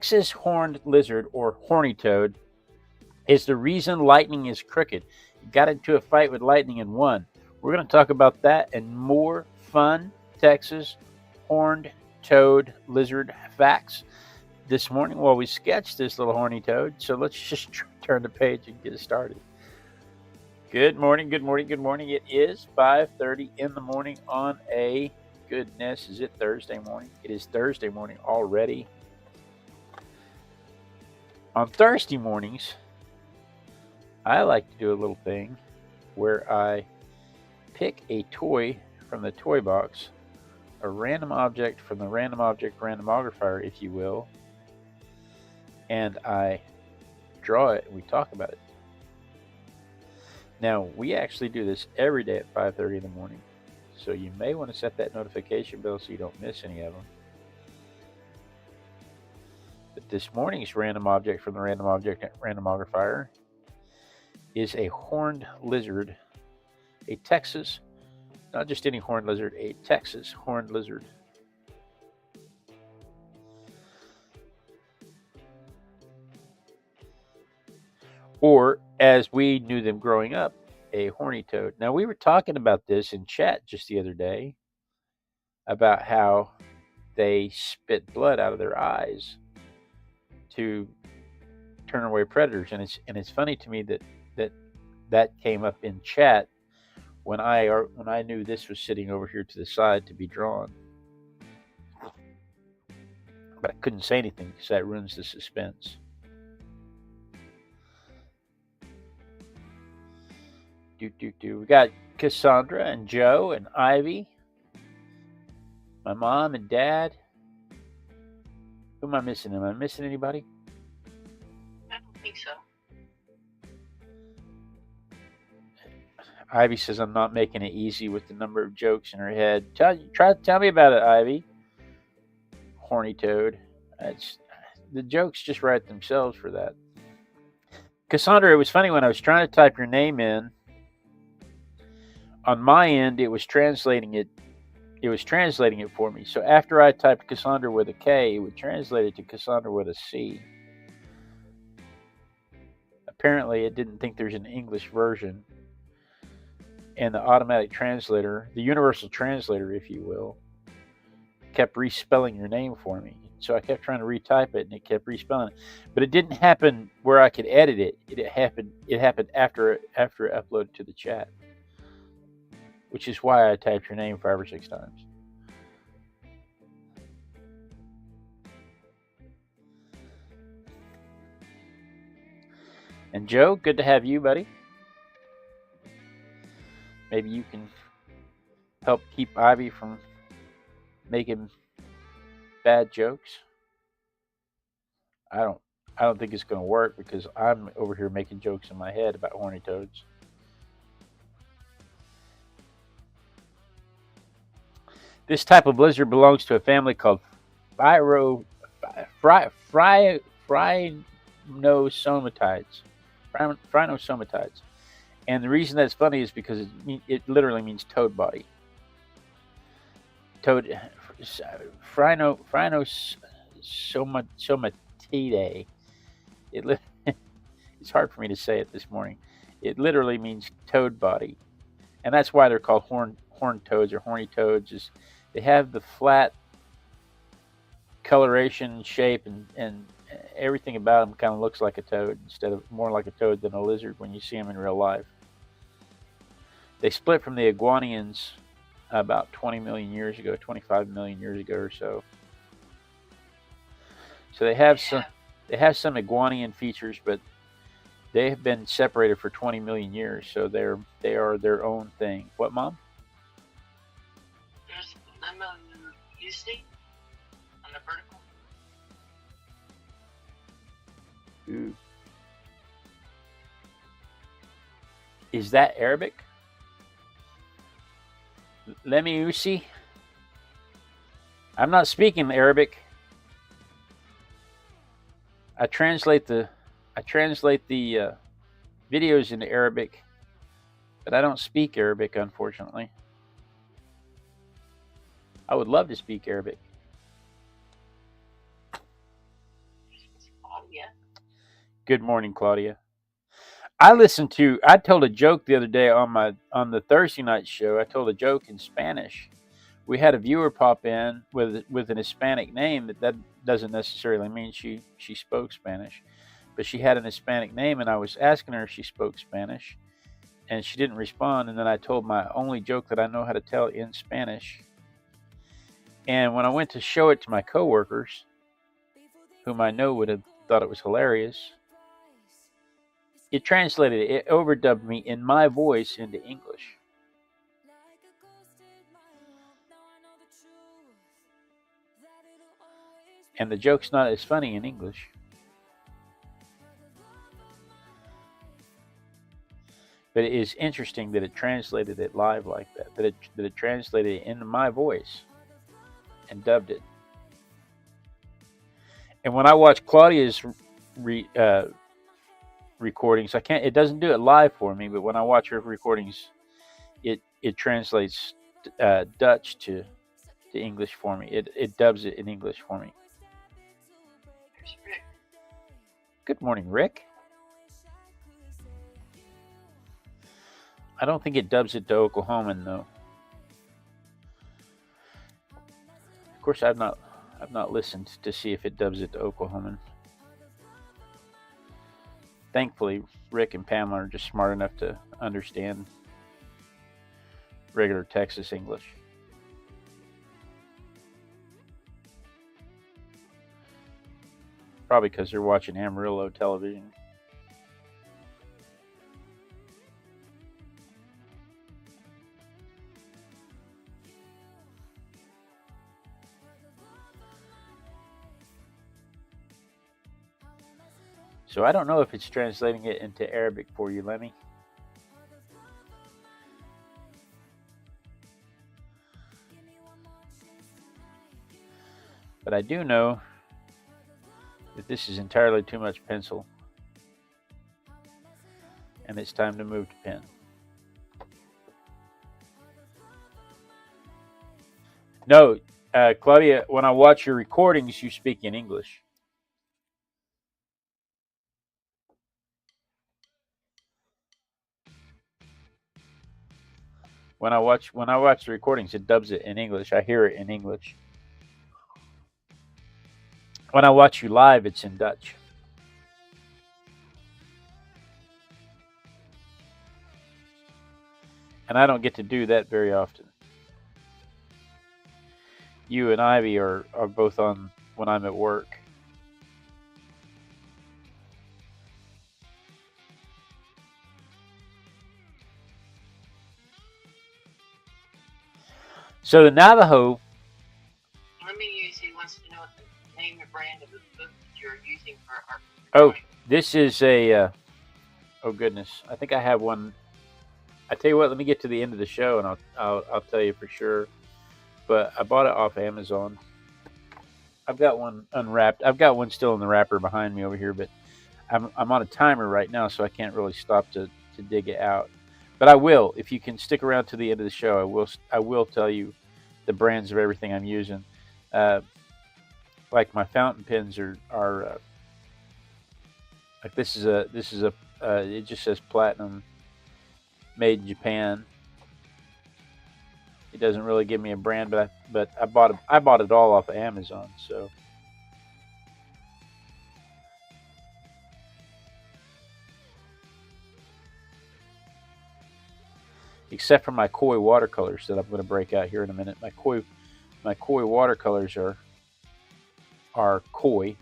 Texas horned lizard, or horny toad, is the reason lightning is crooked. It got into a fight with lightning and won. We're going to talk about that and more fun Texas horned toad lizard facts this morning while we sketch this little horny toad. So let's just turn the page and get started. Good morning, good morning, good morning. It is 5:30 in the morning on a, goodness, is it Thursday morning? It is Thursday morning already. On Thursday mornings, I like to do a little thing where I pick a toy from the toy box, a random object from the Random Object Randomogrifier, if you will, and I draw it and we talk about it. Now, we actually do this every day at 5:30 in the morning, so you may want to set that notification bell so you don't miss any of them. But this morning's random object from the Random Object Randomogrifier is a horned lizard, a Texas, not just any horned lizard, a Texas horned lizard. Or, as we knew them growing up, a horny toad. Now, we were talking about this in chat just the other day about how they spit blood out of their eyes to turn away predators, and it's funny to me that came up in chat when I knew this was sitting over here to the side to be drawn, but I couldn't say anything because that ruins the suspense. We got Cassandra and Joe and Ivy, my mom and dad. Who am I missing? Am I missing anybody? I don't think so. Ivy says I'm not making it easy with the number of jokes in her head. Tell me about it, Ivy. Horny toad. The jokes just write themselves for that. Cassandra, it was funny when I was trying to type your name in. On my end, it was translating it for me. So after I typed Cassandra with a K, it would translate it to Cassandra with a C. Apparently, it didn't think there's an English version. And the automatic translator, the universal translator, if you will, kept respelling your name for me. So I kept trying to retype it, and it kept respelling it. But it didn't happen where I could edit it. It happened after it uploaded to the chat, which is why I typed your name 5 or 6 times. And Joe, good to have you, buddy. Maybe you can help keep Ivy from making bad jokes. I don't think it's going to work because I'm over here making jokes in my head about horny toads. This type of lizard belongs to a family called Phrynosomatides. And the reason that's funny is because it literally means toad body. Phrynosomatidae. It's hard for me to say it this morning. It literally means toad body. And that's why they're called horned toads or horny toads. Is they have the flat coloration, shape, and everything about them kind of looks like a toad instead of more like a toad than a lizard when you see them in real life. They split from the iguanians about 20 million years ago, 25 million years ago or so. So they have some iguanian features, but they have been separated for 20 million years, so they are their own thing. What, Mom? There's lemon, you see, on the vertical. Ooh. Is that Arabic? Let me see. I'm not speaking Arabic. I translate the videos into Arabic, but I don't speak Arabic, unfortunately. I would love to speak Arabic. yeah. Good morning, Claudia. I told a joke the other day on the Thursday night show. I told a joke in Spanish. We had a viewer pop in with an Hispanic name. That doesn't necessarily mean she spoke Spanish, but she had an Hispanic name, and I was asking her if she spoke Spanish, and she didn't respond. And then I told my only joke that I know how to tell in Spanish. And when I went to show it to my coworkers, whom I know would have thought it was hilarious, it translated, it overdubbed me in my voice into English. And the joke's not as funny in English. But it is interesting that it translated it live like that. That it translated it into my voice and dubbed it. And when I watch Claudia's recordings, I can't. It doesn't do it live for me. But when I watch her recordings, it translates Dutch to English for me. It dubs it in English for me. There's Rick. Good morning, Rick. I don't think it dubs it to Oklahoman though. Of course, I've not listened to see if it dubs it to Oklahoman. Thankfully, Rick and Pamela are just smart enough to understand regular Texas English. Probably because they're watching Amarillo television. So I don't know if it's translating it into Arabic for you, Lemmy. But I do know that this is entirely too much pencil. And it's time to move to pen. No, Claudia, when I watch your recordings, you speak in English. When I watch the recordings, it dubs it in English. I hear it in English. When I watch you live, it's in Dutch. And I don't get to do that very often. You and Ivy are both on when I'm at work. So the Navajo. Let me use. He wants to know what the name and brand of the book that you're using for our. Oh, this is a. Oh goodness, I think I have one. I tell you what, let me get to the end of the show and I'll tell you for sure. But I bought it off Amazon. I've got one unwrapped. I've got one still in the wrapper behind me over here, but I'm on a timer right now, so I can't really stop to dig it out. But I will, if you can stick around to the end of the show. I will tell you the brands of everything I'm using. Like my fountain pens are like this is a it just says platinum, made in Japan. It doesn't really give me a brand, but I bought it all off of Amazon. So except for my koi watercolors that I'm going to break out here in a minute. My koi watercolors are koi,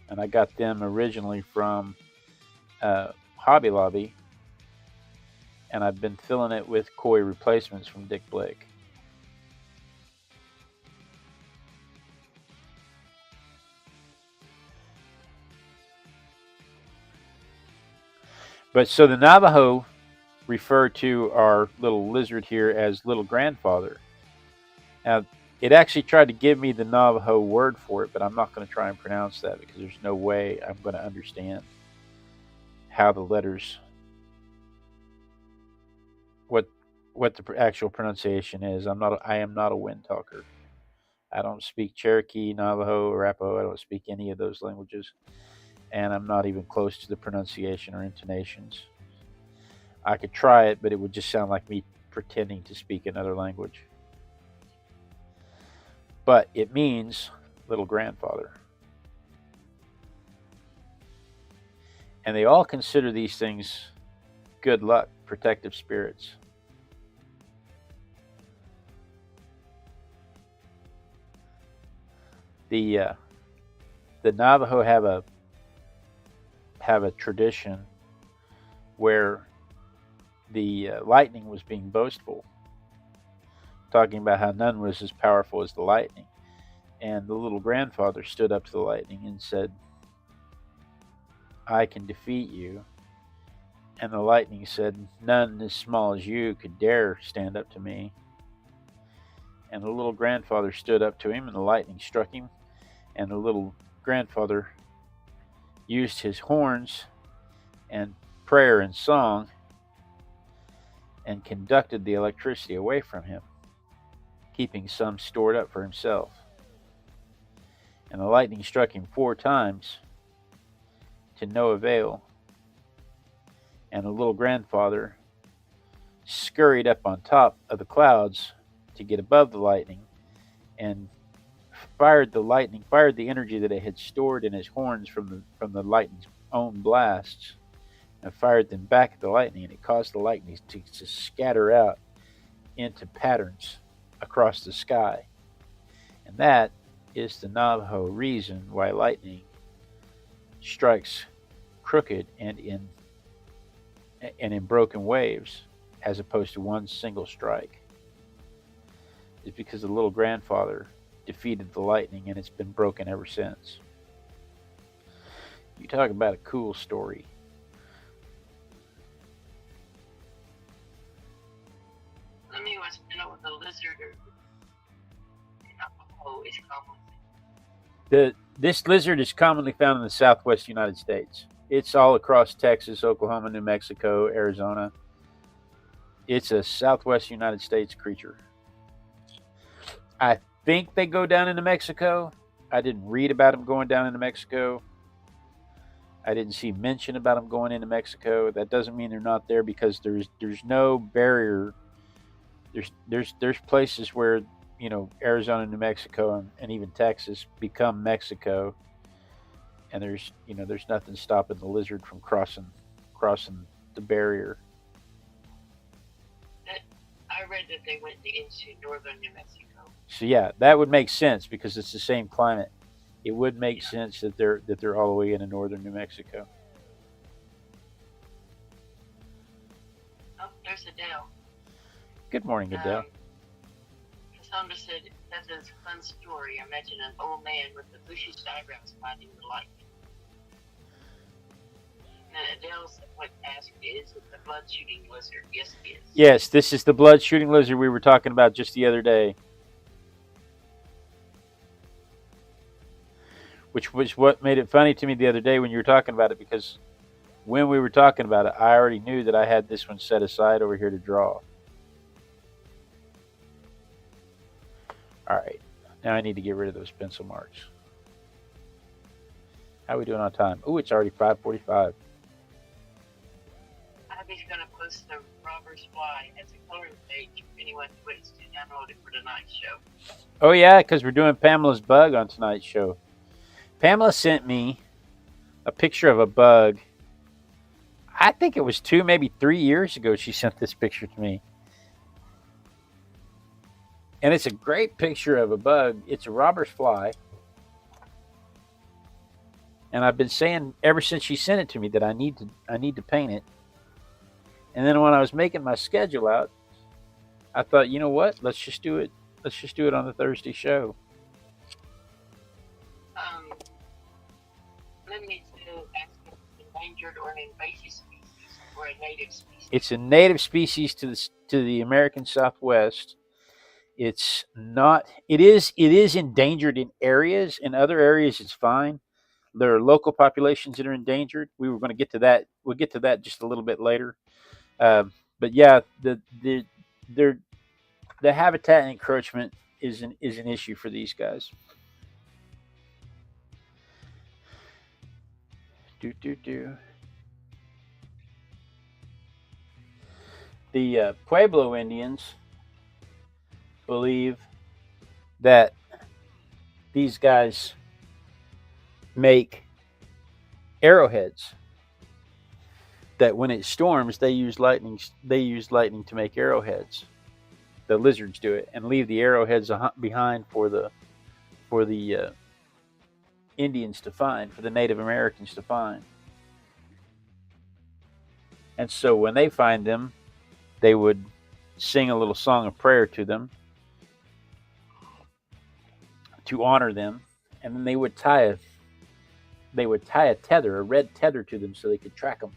and I got them originally from Hobby Lobby, and I've been filling it with koi replacements from Dick Blake. But so the Navajo refer to our little lizard here as little grandfather. Now, it actually tried to give me the Navajo word for it, but I'm not going to try and pronounce that because there's no way I'm going to understand how the letters, what the actual pronunciation is. I am not a wind talker. I don't speak Cherokee, Navajo, or Arapaho. I don't speak any of those languages. and I'm not even close to the pronunciation or intonations. I could try it, but it would just sound like me pretending to speak another language. But it means little grandfather. And they all consider these things good luck, protective spirits. The Navajo have a tradition where the lightning was being boastful, talking about how none was as powerful as the lightning. And the little grandfather stood up to the lightning and said, "I can defeat you." And the lightning said, "None as small as you could dare stand up to me." And the little grandfather stood up to him, and the lightning struck him. And the little grandfather used his horns and prayer and song and conducted the electricity away from him, keeping some stored up for himself. And the lightning struck him 4 times to no avail. And the little grandfather scurried up on top of the clouds to get above the lightning and fired the energy that it had stored in his horns from the lightning's own blasts, and fired them back at the lightning, and it caused the lightning to scatter out into patterns across the sky. And that is the Navajo reason why lightning strikes crooked and in broken waves, as opposed to one single strike. It's because the little grandfather defeated the lightning, and it's been broken ever since. You talk about a cool story. Let me wants to know what the lizard or Navajo is common. This lizard is commonly found in the southwest United States. It's all across Texas, Oklahoma, New Mexico, Arizona. It's a southwest United States creature. I think they go down into Mexico. I didn't read about them going down into Mexico. I didn't see mention about them going into Mexico. That doesn't mean they're not there, because there's no barrier. There's places where, Arizona, New Mexico, and even Texas become Mexico, and there's nothing stopping the lizard from crossing the barrier. I read that they went into northern New Mexico. So yeah, that would make sense because it's the same climate. It would make sense that they're all the way into northern New Mexico. Oh, there's Adele. Good morning, Adele. Cassandra said, "That's a fun story. Imagine an old man with the bushiest eyebrows finding the lightning." And Adele asked, "Is it the blood-shooting lizard?" Yes, it is. Yes, this is the blood-shooting lizard we were talking about just the other day. Which was what made it funny to me the other day when you were talking about it, because when we were talking about it, I already knew that I had this one set aside over here to draw. All right, now I need to get rid of those pencil marks. How are we doing on time? Oh, it's already 5:45. Abby's going to post the Robber's Fly as a coloring page for anyone who wants to download it for tonight's show. Oh yeah, because we're doing Pamela's bug on tonight's show. Pamela sent me a picture of a bug. I think it was 2, maybe 3 years ago she sent this picture to me. And it's a great picture of a bug. It's a robber's fly. And I've been saying ever since she sent it to me that I need to paint it. And then when I was making my schedule out, I thought, you know what? Let's just do it. Let's just do it on the Thursday show. Let me ask if it's endangered or an invasive species or a native species. It's a native species to the American Southwest. It's not. It is endangered in areas. In other areas, it's fine. There are local populations that are endangered. We were going to get to that. We'll get to that just a little bit later. But yeah, the habitat encroachment is an issue for these guys. Do do do. The Pueblo Indians believe that these guys make arrowheads. That when it storms, they use lightning. They use lightning to make arrowheads. The lizards do it and leave the arrowheads behind for the Indians to find, for the Native Americans to find. And so when they find them, they would sing a little song of prayer to them to honor them, and then they would tie a tether, a red tether, to them so they could track them.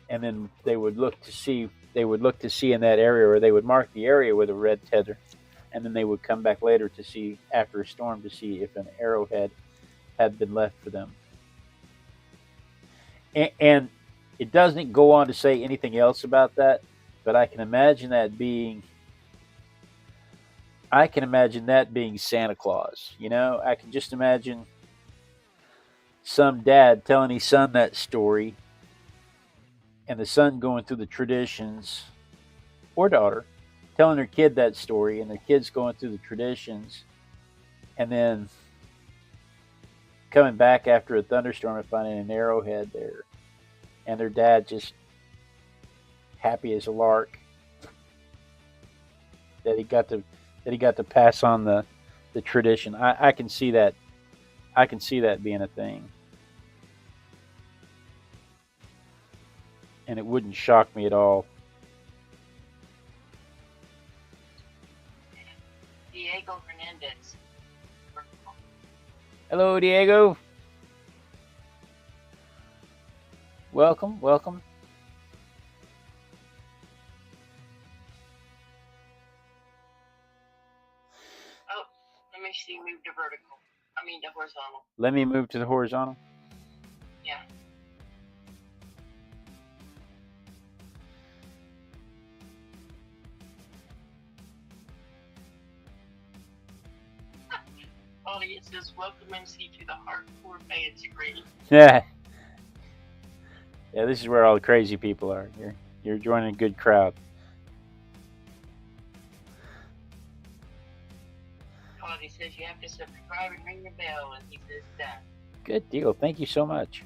And then they would look to see in that area, or they would mark the area with a red tether, and then they would come back later to see, after a storm, to see if an arrowhead had been left for them. And it doesn't go on to say anything else about that, but I can imagine that being Santa Claus. You know, I can just imagine some dad telling his son that story, and the son going through the traditions, or daughter telling her kid that story, and the kid's going through the traditions, and then coming back after a thunderstorm and finding an arrowhead there, and their dad just happy as a lark that he got to pass on the tradition. I can see that. I can see that being a thing, and it wouldn't shock me at all. Diego Hernandez. Hello, Diego. Welcome, welcome. Oh, let me see. Move to vertical. I mean to horizontal. Let me move to the horizontal. Yeah. It says, welcome MC to the hardcore fan screen. Yeah. Yeah, this is where all the crazy people are. You're joining a good crowd. He says you have to subscribe and ring the bell, and he says that. Good deal. Thank you so much.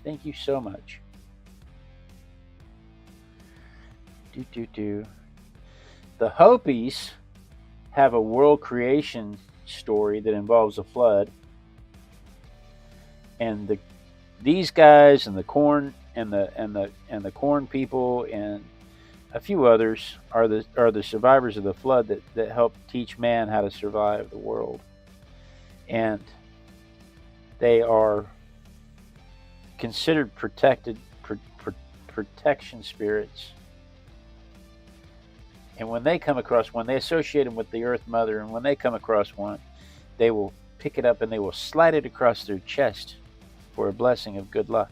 Thank you so much. The Hopis have a world creation story that involves a flood, and these guys and the corn and the corn people and a few others are the survivors of the flood that helped teach man how to survive the world, and they are considered protection spirits. And when they come across one, they associate them with the Earth Mother, and when they come across one, they will pick it up and they will slide it across their chest for a blessing of good luck.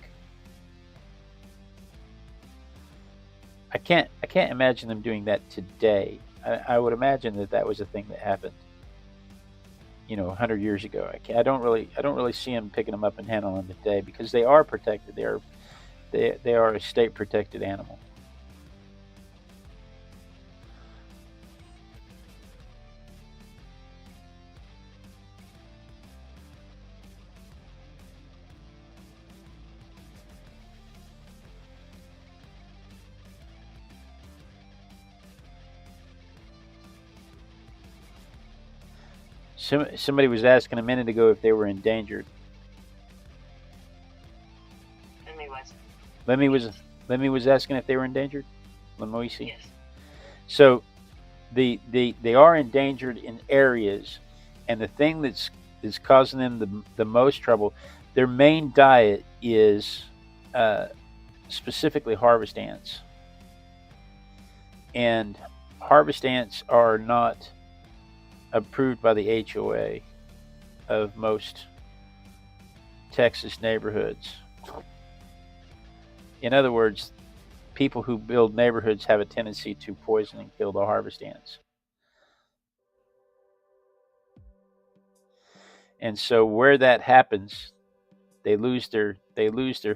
I can't imagine them doing that today. I would imagine that was a thing that happened, 100 years ago. I don't really see them picking them up and handling them today, because they are protected. They are a state protected animal. Somebody was asking a minute ago if they were endangered. Lemmy was asking if they were endangered. Lemoisi. Yes. So they are endangered in areas, and the thing that's causing them the most trouble, their main diet is specifically harvest ants, and harvest ants are not approved by the HOA of most Texas neighborhoods. In other words, people who build neighborhoods have a tendency to poison and kill the harvest ants. And so where that happens, they lose their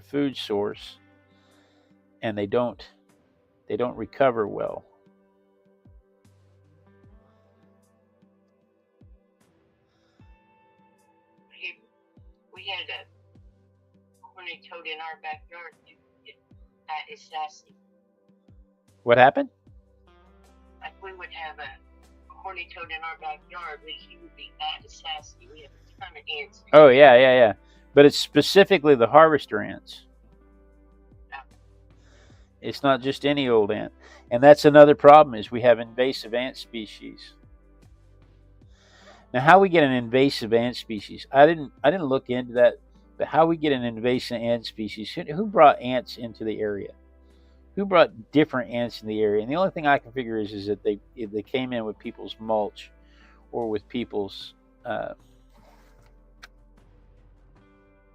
food source, and they don't recover well. We had a horny toad in our backyard. That is sassy. What happened? Like we would have a horny toad in our backyard, but he would be that sassy. We have a ton of ants. Oh yeah. But it's specifically the harvester ants. It's not just any old ant. And that's another problem, is we have invasive ant species. Now, how we get an invasive ant species, I didn't look into that, but how we get an invasive ant species, who brought ants into the area? Who brought different ants in the area? And the only thing I can figure is that they came in with people's mulch, or with people's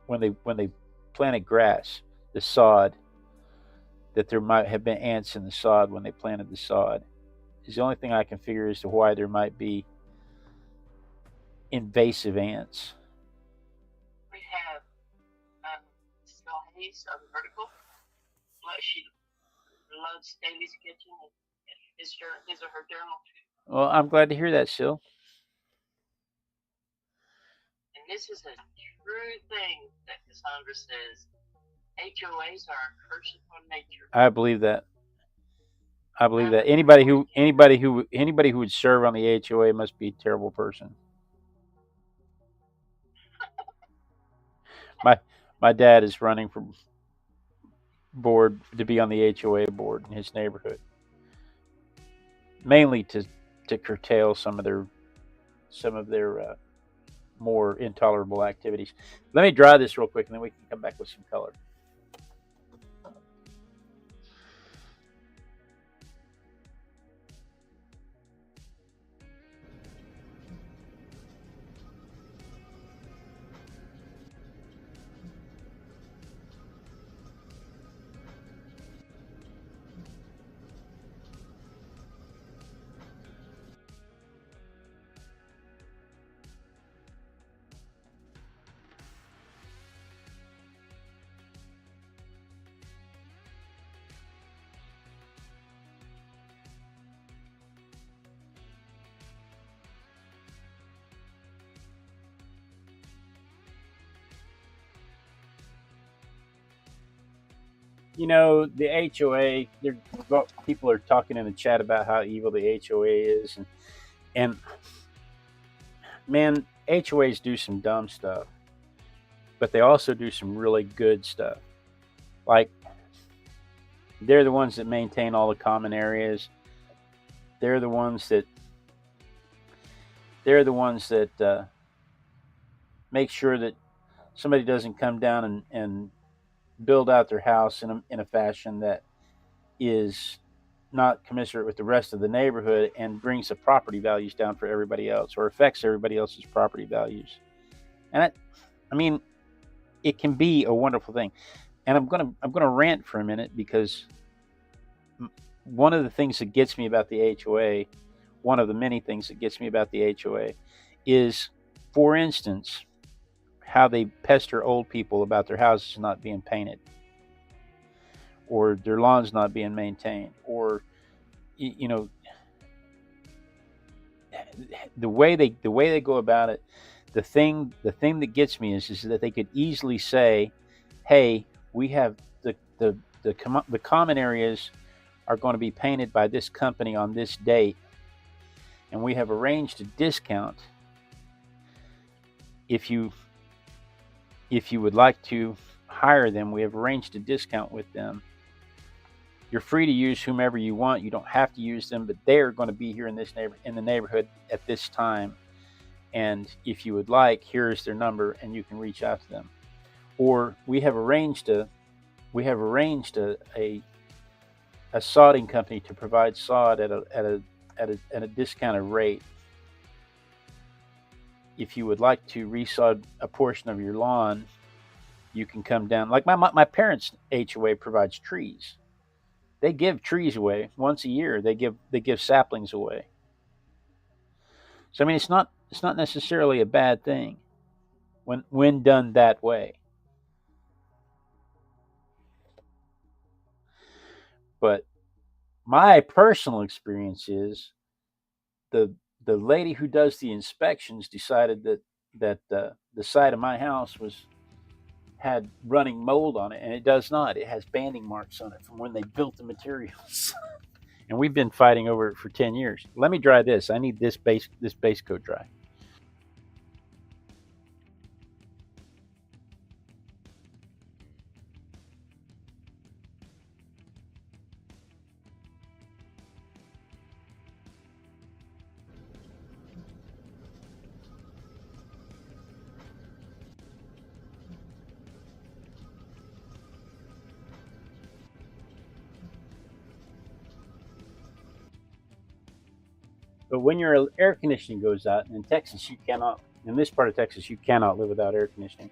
when they planted grass, the sod, that there might have been ants in the sod when they planted the sod. Is the only thing I can figure as to why there might be invasive ants. We have Scott Hayes of Vertical. She loves Daly's Kitchen and his or her journal. Well, I'm glad to hear that, Sil. And this is a true thing that Cassandra says. HOAs are a curse upon nature. I believe that. I believe that anybody who would serve on the HOA must be a terrible person. My dad is running for board to be on the HOA board in his neighborhood, mainly to curtail some of their more intolerable activities. Let me dry this real quick, and then we can come back with some color. You know, the HOA, people are talking in the chat about how evil the HOA is, and man, HOAs do some dumb stuff, but they also do some really good stuff. Like, they're the ones that maintain all the common areas. They're the ones that make sure that somebody doesn't come down and build out their house in a fashion that is not commensurate with the rest of the neighborhood, and brings the property values down for everybody else, or affects everybody else's property values. And I mean, it can be a wonderful thing. And I'm gonna rant for a minute, because one of the things that gets me about the HOA, one of the many things that gets me about the HOA, is, for instance, how they pester old people about their houses not being painted, or their lawns not being maintained, or you know, the way they go about it. The thing that gets me is that they could easily say, "Hey, we have the common areas are going to be painted by this company on this date, and we have arranged a discount. If you would like to hire them, we have arranged a discount with them. You're free to use whomever you want. You don't have to use them, but they're going to be here in the neighborhood at this time. And if you would like, here's their number, and you can reach out to them. Or we have arranged a sodding company to provide sod at a discounted rate. If you would like to resod a portion of your lawn, you can come down." Like my parents' HOA provides trees. They give trees away once a year. They give saplings away. So I mean, it's not necessarily a bad thing. when done that way. But my personal experience is the the lady who does the inspections decided that the side of my house had running mold on it, and it does not. It has banding marks on it from when they built the materials. And we've been fighting over it for 10 years. Let me dry this. I need this base coat dry. But when your air conditioning goes out in Texas, you cannot. In this part of Texas, you cannot live without air conditioning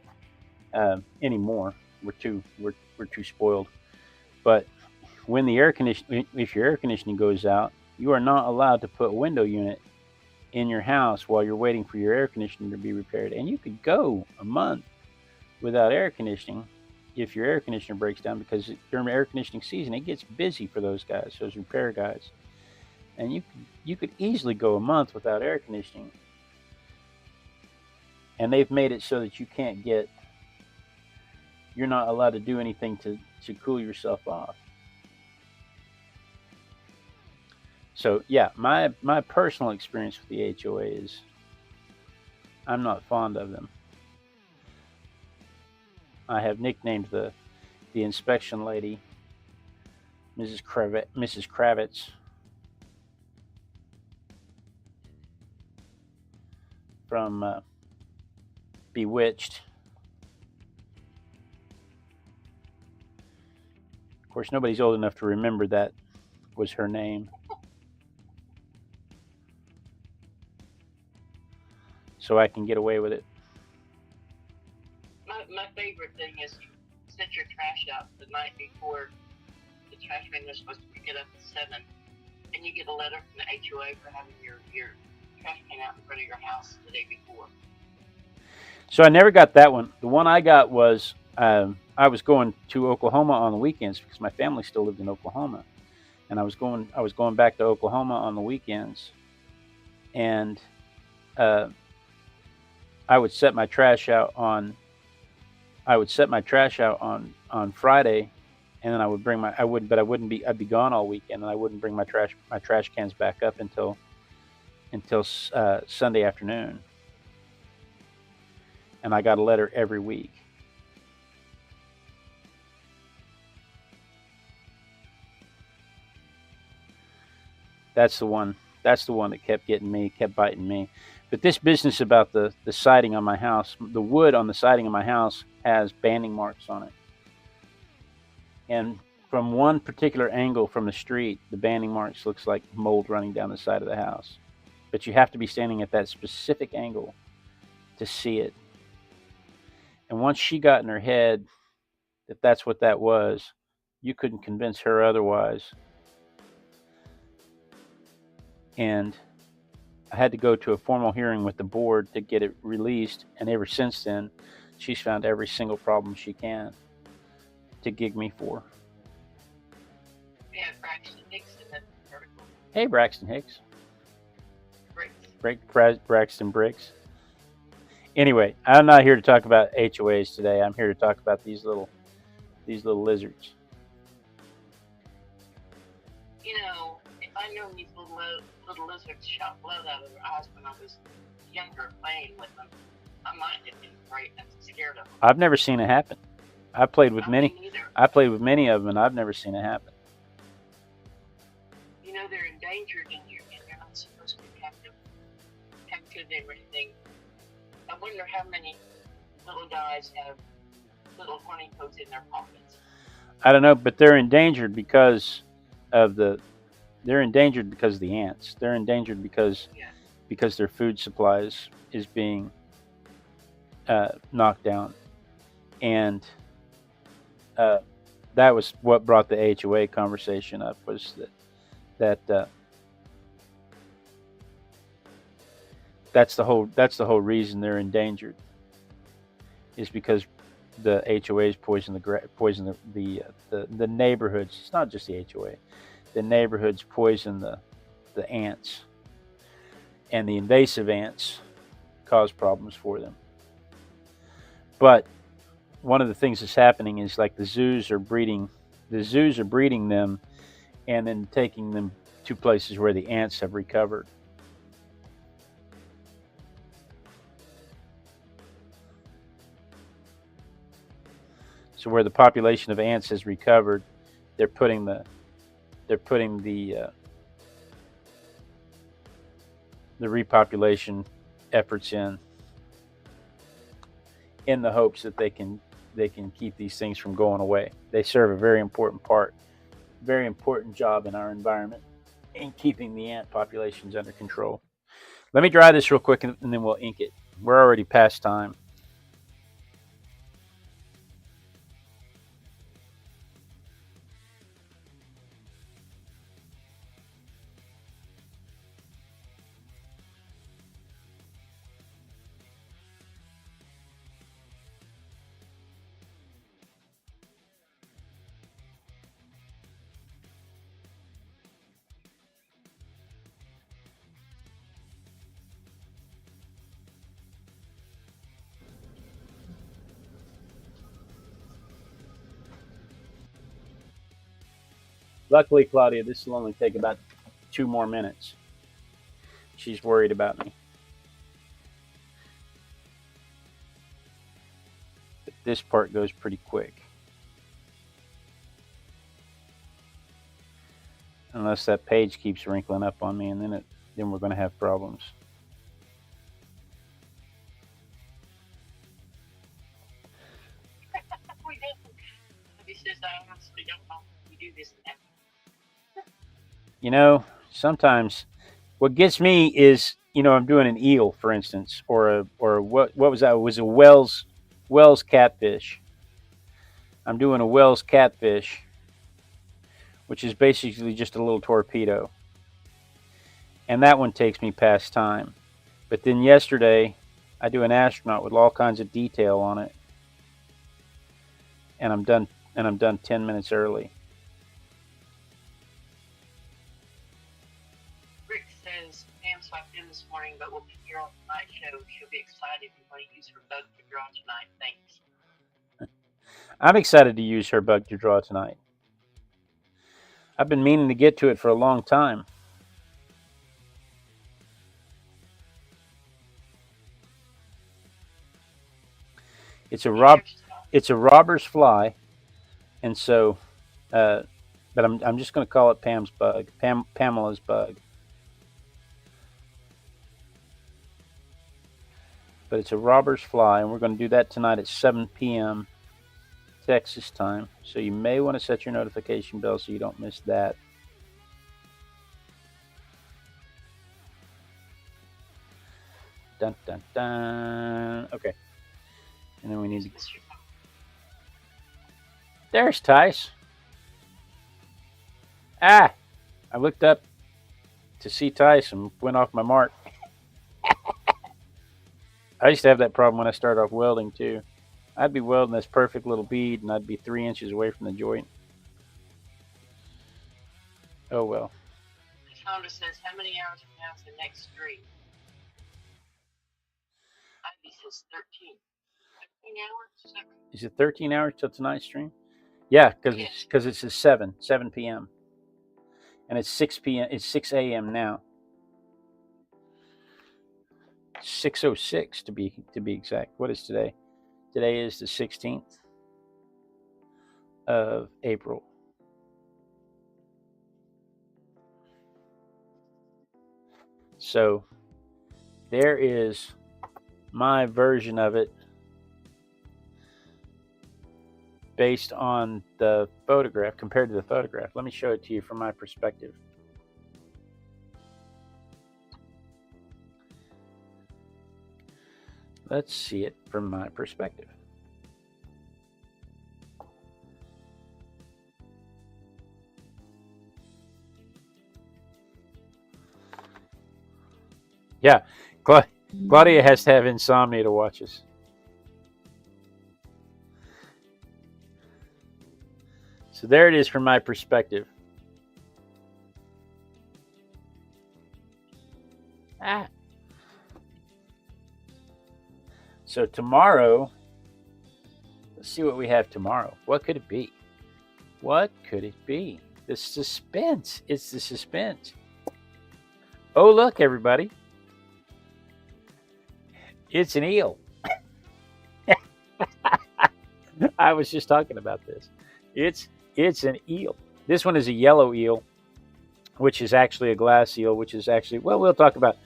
anymore. We're too spoiled. But when the air condition, if your air conditioning goes out, you are not allowed to put a window unit in your house while you're waiting for your air conditioning to be repaired. And you could go a month without air conditioning if your air conditioner breaks down, because during air conditioning season it gets busy for those guys, those repair guys. And you could easily go a month without air conditioning. And they've made it so that you're not allowed to do anything to cool yourself off. So yeah, my personal experience with the HOA is I'm not fond of them. I have nicknamed the inspection lady Mrs. Kravitz from Bewitched. Of course, nobody's old enough to remember that was her name. So I can get away with it. My favorite thing is you set your trash out the night before the trash man is supposed to pick it up at 7, and you get a letter from the HOA for having your trash can out in front of your house the day before. So I never got that one. The one I got was I was going to Oklahoma on the weekends because my family still lived in Oklahoma, and I was going back to Oklahoma on the weekends, and uh, I would set my trash out on on Friday, and then I would bring my I wouldn't be I'd be gone all weekend, and I wouldn't bring my trash cans back up until Sunday afternoon. And I got a letter every week. That's the one. That's the one that kept getting me, kept biting me. But this business about the siding on my house, the wood on the siding of my house has banding marks on it. And from one particular angle from the street, the banding marks looks like mold running down the side of the house. But you have to be standing at that specific angle to see it. And once she got in her head that that's what that was, you couldn't convince her otherwise. And I had to go to a formal hearing with the board to get it released. And ever since then, she's found every single problem she can to gig me for. Yeah, Braxton Hicks in that article. Hey, Braxton Hicks. Bricks. Braxton Bricks. Anyway, I'm not here to talk about HOAs today. I'm here to talk about these little lizards. You know, if I know these little lizards shot blood out of their eyes when I was younger playing with them, I might have been afraid and scared of them. I've never seen it happen. I played with many. Neither. I played with many of them, and I've never seen it happen. You know, they're endangered, and you're not supposed to be captive and everything. I wonder how many little guys have little horny toads in their pockets. I don't know, but they're endangered because of the. They're endangered because of the ants. They're endangered because their food supplies is being knocked down, and that was what brought the HOA conversation up. Was that that's the whole reason they're endangered. is because the HOAs poison the neighborhoods. It's not just the HOA. The neighborhoods poison the ants, and the invasive ants cause problems for them. But one of the things that's happening is like the zoos are breeding them and then taking them to places where the ants have recovered. So where the population of ants has recovered, they're putting the repopulation efforts in the hopes that they can keep these things from going away. They serve a very important job in our environment in keeping the ant populations under control. Let me dry this real quick and then we'll ink it. We're already past time. Luckily, Claudia, this will only take about 2 more minutes. She's worried about me. But this part goes pretty quick. Unless that page keeps wrinkling up on me, and then we're going to have problems. We did. He says, I honestly don't know if we do this now. You know, sometimes what gets me is, I'm doing an eel, for instance, or what was that? It was a Wells catfish. I'm doing a Wells catfish, which is basically just a little torpedo. And that one takes me past time. But then yesterday, I do an astronaut with all kinds of detail on it. And I'm done 10 minutes early. Rick says, Pam swiped in this morning, but we'll be here on tonight's show. She'll be excited and want to use her bug to draw tonight. Thanks. I'm excited to use her bug to draw tonight. I've been meaning to get to it for a long time. It's a robber's fly, and so, but I'm just going to call it Pam's bug, Pamela's bug. But it's a robber's fly, and we're going to do that tonight at 7 p.m. Texas time. So you may want to set your notification bell so you don't miss that. Dun dun dun. Okay. And then we need to. There's Tice. I looked up to see Tice and went off my mark. I used to have that problem when I started off welding too. I'd be welding this perfect little bead and I'd be 3 inches away from the joint. Oh well. Fonda says, how many hours from now is the next stream? Ivy says 13. 13 hours? Is that right? Is it 13 hours till tonight's stream? Yeah, because it's at 7 p.m. And it's 6 p.m. It's 6 a.m. now. 6:06 to be exact. What is today? Today is the 16th of April. So there is my version of it based on the photograph, compared to the photograph. Let me show it to you from my perspective. Let's see it from my perspective. Yeah, Claudia has to have insomnia to watch us. So there it is from my perspective. Ah. So tomorrow, let's see what we have tomorrow. What could it be? What could it be? The suspense. It's the suspense. Oh, look, everybody. It's an eel. I was just talking about this. It's an eel. This one is a yellow eel, which is actually a glass eel, which is actually, well, we'll talk about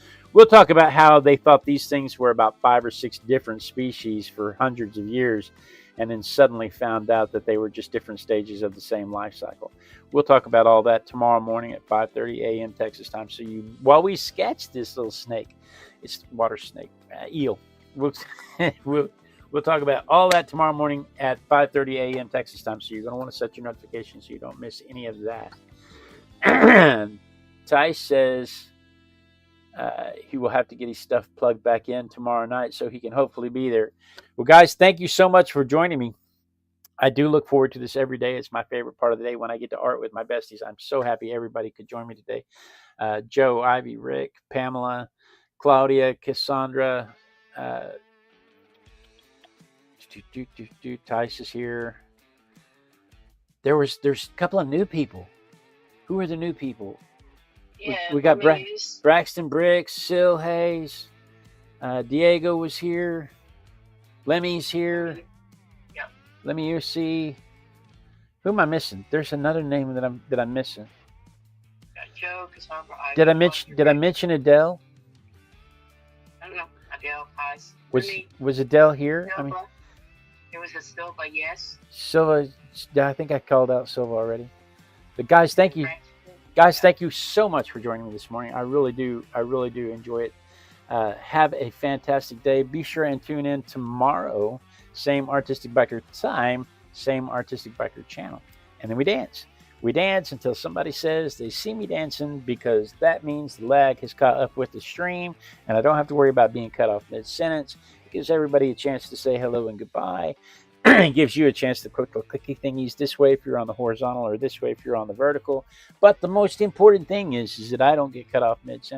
how they thought these things were about 5 or 6 different species for hundreds of years, and then suddenly found out that they were just different stages of the same life cycle. We'll talk about all that tomorrow morning at 5:30 a.m. Texas time. So while we sketch this little snake, it's water snake, eel. We'll, we'll talk about all that tomorrow morning at 5:30 a.m. Texas time. So you're going to want to set your notifications so you don't miss any of that. Tice says he will have to get his stuff plugged back in tomorrow night so he can hopefully be there. Well, guys, thank you so much for joining me. I do look forward to this every day. It's my favorite part of the day when I get to art with my besties. I'm so happy everybody could join me today. Joe, Ivy, Rick, Pamela, Claudia, Cassandra, Tice is here. There's a couple of new people. Who are the new people? Yeah, we got Braxton Bricks, Sil Hayes, Diego was here, Lemmy's here. Yep. Lemmy UC. Who am I missing? There's another name that I'm missing. Joe, Cassandra, Did I mention Adele? I don't know. Adele, Pies. Was Adele here? Silva. It was a Silva, yes. Silva. I think I called out Silva already. But guys, thank you. Guys, thank you so much for joining me this morning. I really do enjoy it. Have a fantastic day. Be sure and tune in tomorrow. Same Artistic Biker time, same Artistic Biker channel. And then we dance. We dance until somebody says they see me dancing, because that means the lag has caught up with the stream and I don't have to worry about being cut off mid-sentence. It gives everybody a chance to say hello and goodbye. It gives you a chance to click the clicky thingies this way if you're on the horizontal, or this way if you're on the vertical. But the most important thing is that I don't get cut off mid-sentence.